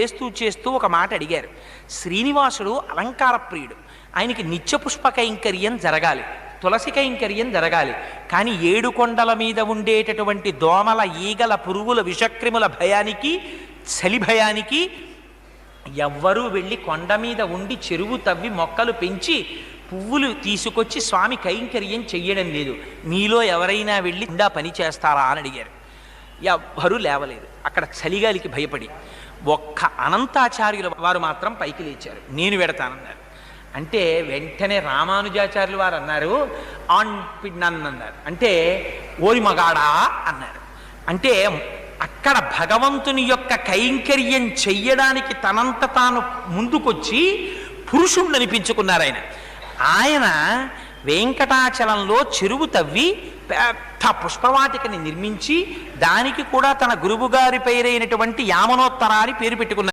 చేస్తూ చేస్తూ ఒక మాట అడిగారు. శ్రీనివాసుడు అలంకార ప్రియుడు, ఆయనకి నిత్య పుష్ప కైంకర్యం జరగాలి, తులసి కైంకర్యం జరగాలి. కానీ 7 కొండల మీద ఉండేటటువంటి దోమల, ఈగల, పురుగుల, విషక్రిముల భయానికి, చలి భయానికి ఎవ్వరూ వెళ్ళి కొండ మీద ఉండి చెరువు తవ్వి మొక్కలు పెంచి పువ్వులు తీసుకొచ్చి స్వామి కైంకర్యం చెయ్యడం లేదు. మీలో ఎవరైనా వెళ్ళి ఉండా పని చేస్తారా అని అడిగారు. ఎవ్వరూ లేవలేదు. అక్కడ చలిగాలికి భయపడి ఒక్క అనంతాచార్యుల వారు మాత్రం పైకి లేచారు. నేను వెడతానన్నారు. అంటే వెంటనే రామానుజాచార్యులు వారు అన్నారు, అన్నారు. అంటే ఓరి మగాడా అన్నారు. అంటే అక్కడ భగవంతుని యొక్క కైంకర్యం చెయ్యడానికి తనంత తాను ముందుకొచ్చి పురుషుణ్ణి అనిపించుకున్నారు. ఆయన వెంకటాచలంలో చెరువు తవ్వి పెద్ద పుష్పవాటికని నిర్మించి దానికి కూడా తన గురువుగారి పేరైనటువంటి యామనోత్తర అని పేరు పెట్టుకున్నారు.